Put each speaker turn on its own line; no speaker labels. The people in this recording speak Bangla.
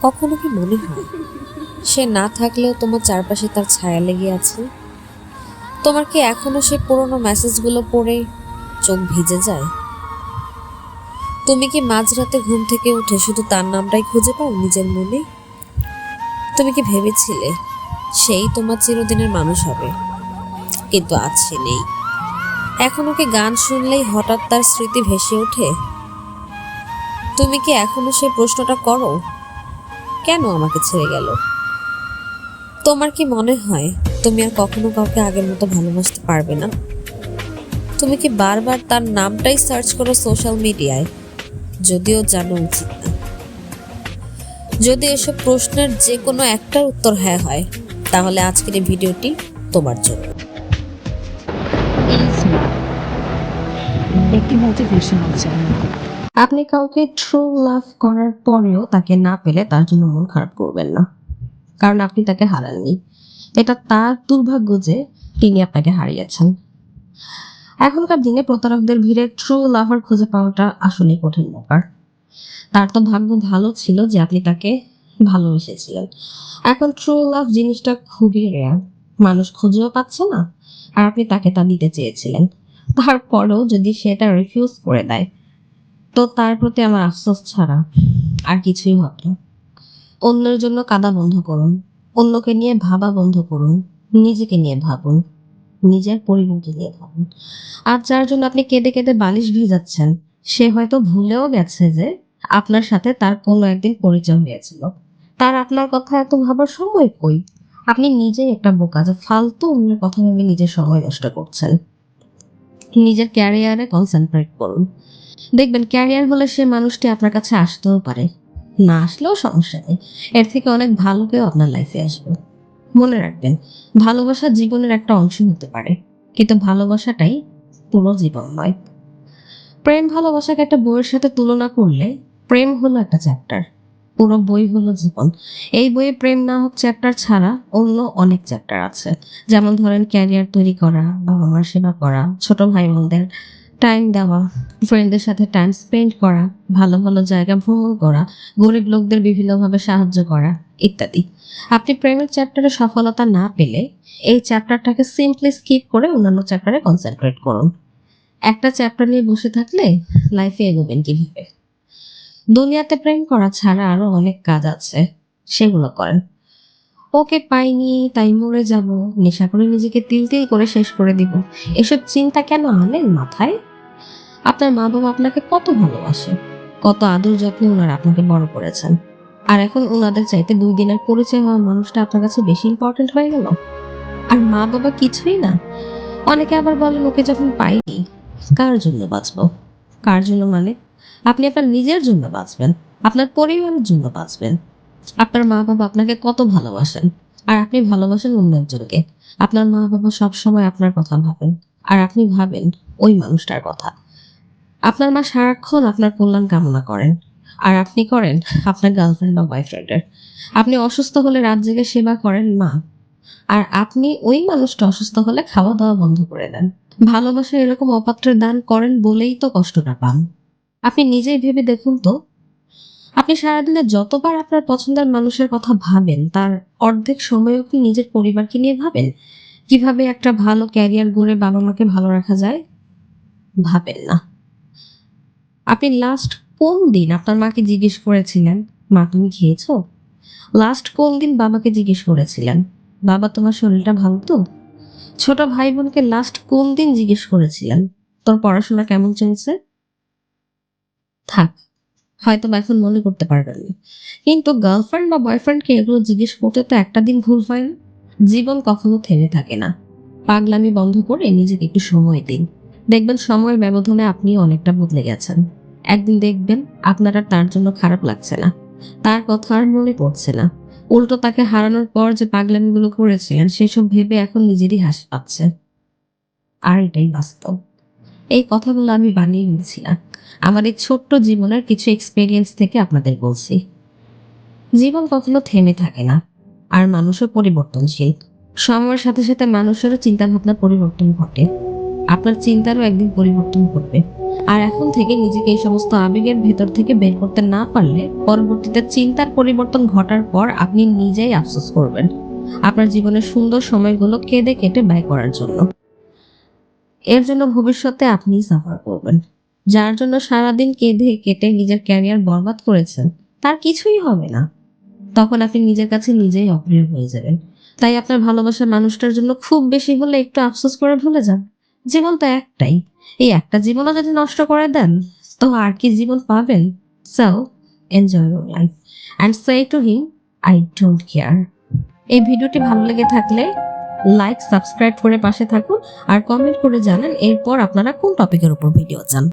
কখনো কি মনে হয় সে না থাকলেও তোমার চারপাশে তার ছায়া লেগে আছে? তোমার কি এখনো সেই পুরোনো মেসেজগুলো পড়ে চোখ ভিজে যায়? তুমি কি মাঝরাতে ঘুম থেকে উঠে শুধু তার নামটাই খুঁজে পাও নিজের মনে? তুমি কি ভেবেছিলে সেই তোমার চিরদিনের মানুষ হবে, কিন্তু আজ সে নেই। এখন ওকে গান শুনলেই হঠাৎ তার স্মৃতি ভেসে ওঠে। তুমি কি এখনো সেই প্রশ্নটা করো, কেন আমাকে ছেড়ে গেল? তোমার কি মনে হয় তুমি আর কখনো কাউকে আগের মতো ভালোবাসতে পারবে না? তুমি কি বারবার তার নামটাই সার্চ করো সোশ্যাল মিডিয়ায়, যদিও জানো উচিত না? যদি এসব প্রশ্নের যে কোনো একটার উত্তর হ্যাঁ হয়, তাহলে আজকের এই ভিডিওটি তোমার জন্য।
একটি মোটিভেশনাল চ্যানেল।
আপনি কাউকে ট্রু লাভ করার পরেও তাকে না পেলে তার জন্য মন খারাপ করবেন না, কারণ আপনি তাকে হারাননি। এটা তার দুর্ভাগ্য যে তিনি আপনাকে হারিয়েছেন। এখনকার দিনে প্রতারকদের ভিড়ে ট্রু লাভার খুঁজে পাওয়াটা আসলে কঠিন ব্যাপার। তার তো ভাগ্য ভালো ছিল যে আপনি তাকে ভালোবেসেছিলেন। এখন ট্রু লাভ জিনিসটা খুবই রেয়ার, মানুষ খুঁজেও পাচ্ছে না, আর আপনি তাকে তা দিতে চেয়েছিলেন। তারপরেও যদি সেটা রিফিউজ করে দেয়, তো তার প্রতি আমার আফসোস ছাড়া আর কিছুই হতো না। অন্যের জন্য কাঁদা বন্ধ করুন, অন্যকে নিয়ে ভাবা বন্ধ করুন, নিজেকে নিয়ে ভাবুন, নিজের পরিবারকে নিয়ে ভাবুন। আর যার জন্য আপনি কেঁদে কেঁদে বালিশ ভিজাচ্ছেন, সে হয়তো ভুলেও গেছে যে আপনার সাথে তার কোনো একদিন পরিচয় হয়েছিল। তার আপনার কথা এত ভাবার সময় কই? আপনি নিজেই একটা বোকা যে ফালতু অন্যের কথা ভেবে নিজের সময় নষ্ট করছেন। নিজের ক্যারিয়ারে কনসেন্ট্রেট করুন। দেখবেন ক্যারিয়ার হলে সে মানুষটি আপনার কাছে আসতেও পারে, না আসলেও সমস্যা নেই। এর থেকে অনেক ভালো কেউ আপনার লাইফে আসবে। মনে রাখবেন, ভালোবাসা জীবনের একটা অংশ হতে পারে, কিন্তু ভালোবাসাটাই পুরো জীবন নয়। প্রেম ভালোবাসাকে একটা বইয়ের সাথে তুলনা করলে প্রেম হলো একটা চ্যাপ্টার, পুরো বই হলো জীবন। এই বইয়ে প্রেম নামক চ্যাপ্টার ছাড়া অন্য অনেক চ্যাপ্টার আছে। যেমন ধরেন ক্যারিয়ার তৈরি করা, বাবা মার সেবা করা, ছোট ভাই বোনদের টাইম দেওয়া, ফ্রেন্ডদের সাথে টাইম স্পেন্ড করা, ভালো ভালো জায়গা ভ্রমণ করা, গরিব লোকদের বিভিন্নভাবে সাহায্য করা ইত্যাদি। আপনি প্রেমের চ্যাপ্টারে সফলতা না পেলে এই চ্যাপ্টারটাকে সিম্পলি স্কিপ করে অন্যান্য চ্যাপ্টারে কনসেন্ট্রেট করুন। একটা চ্যাপ্টার নিয়ে বসে থাকলে লাইফে এগোবেন কিভাবে? দুনিয়াতে প্রেম করা ছাড়া আরো অনেক কাজ আছে, সেগুলো করেন। ওকে পাইনি তাই মরে যাব, নেশা করে নিজেকে তিল তিল করে শেষ করে দিব, এসব চিন্তা কেন আনেন মাথায়? আপনার মা বাবা আপনাকে কত ভালোবাসে, কত আদর যত্নে ওনারা আপনাকে বড় করেছেন, আর এখন ওনাদের চাইতে 2 দিনের পরিচয় হওয়া মানুষটা আপনার কাছে বেশি ইম্পর্টেন্ট হয়ে গেল? আর মা বাবা কিছুই না? অনেকে আবার বলেন ওকে যখন পাইনি, কার জন্য বাঁচবো? কার জন্য মানে, আপনি আপনার নিজের জন্য বাঁচবেন, আপনার পরিবারের জন্য বাঁচবেন। আপনার মা বাবা আপনাকে কত ভালোবাসেন, আর আপনি ভালোবাসেন অন্য একজনকে। আপনার মা বাবা সবসময় আপনার কথা ভাবেন, আর আপনি ভাবেন ওই মানুষটার কথা। আপনার মা সারাক্ষণ আপনার কল্যাণ কামনা করেন, আর আপনি করেন আপনার গার্লফ্রেন্ড বা বয়ফ্রেন্ডের। আপনি অসুস্থ হলে রাত জেগে সেবা করেন মা, আর আপনি ওই মানুষটা অসুস্থ হলে খাওয়া দাওয়া বন্ধ করে দেন। ভালোবাসা এরকম অপাত্রের দান করেন বলেই তো কষ্টটা পান। আপনি নিজেই ভেবে দেখুন তো, আপনি সারাদিনে যতবার আপনার পছন্দের মানুষের কথা ভাবেন, তার অর্ধেক সময়ও কি নিজের পরিবারকে নিয়ে ভাবেন? কিভাবে একটা ভালো ক্যারিয়ার গড়ে বাবা মাকে ভালো রাখা যায়? ভাবেন না। আপনি লাস্ট কোন দিন আপনার মাকে জিজ্ঞেস করেছিলেন, মা তুমি খেয়েছো? লাস্ট কোন দিন বাবাকে জিজ্ঞেস করেছিলেন, বাবা তোমার শরীরটা ভালো তো? ছোট ভাই বোনকে লাস্ট কোন দিন জিজ্ঞেস করেছিলেন, তোর পড়াশোনা কেমন চলছে? থাক, হয়তো বা এখন মনে করতে পারবেন না, কিন্তু গার্লফ্রেন্ড বা বয়ফ্রেন্ডকে এগুলো জিজ্ঞেস করতে তো একটা দিন ভুল হয় না। জীবন কখনো থেমে থাকে না। পাগলামি বন্ধ করে নিজেকে একটু সময় দিন। দেখবেন সময়ের ব্যবধানে আপনি অনেকটা বদলে গেছেন। একদিন দেখবেন আপনার আর তার জন্য খারাপ লাগছে না, তার কথা আর মনে পড়ছে না। উল্টো তাকে হারানোর পর যে পাগলামিগুলো করেছিলেন সেসব ভেবে এখন নিজেরই হাসি পাচ্ছে। আর এটাই বাস্তব। এই কথাগুলো আমি বানিয়ে নিয়েছি না, আমার এই ছোট্ট জীবনের কিছু এক্সপেরিয়েন্স থেকে আপনাদের বলছি। জীবন কখনো থেমে থাকে না, আর মানুষও পরিবর্তনশীল। সময়ের সাথে সাথে মানুষেরও চিন্তা ভাবনা পরিবর্তন ঘটে। আপনার চিন্তারও একদিন পরিবর্তন ঘটবে। আর এখন থেকে নিজেকে এই সমস্ত আবেগের ভেতর থেকে বের করতে না পারলে পরবর্তীতে চিন্তার পরিবর্তন ঘটার পর আপনি নিজেই আফসোস করবেন আপনার জীবনের সুন্দর সময়গুলো কেঁদে কেটে ব্যয় করার জন্য। এর জন্য ভবিষ্যতে আপনিই সাফার করবেন। যার জন্য সারাদিন কেঁদে কেটে নিজের ক্যারিয়ার বরবাদ করেছেন তার কিছুই হবে না। তখন আপনি নিজের কাছে নিজেই অপ্রিয় হয়ে যাবেন। তাই আপনার ভালোবাসার মানুষটার জন্য খুব বেশি হলে একটু আফসোস করে ভুলে যান। জীবন তো একটাই, এই একটা জীবনও যদি নষ্ট করে দেন তো আর কি জীবন পাবেন? So enjoy your life and say to him I don't care. এই ভিডিওটি ভালো লেগে থাকলে লাইক সাবস্ক্রাইব করে পাশে থাকুন আর কমেন্ট করে জানান এরপর আপনারা কোন টপিকের উপর ভিডিও চান।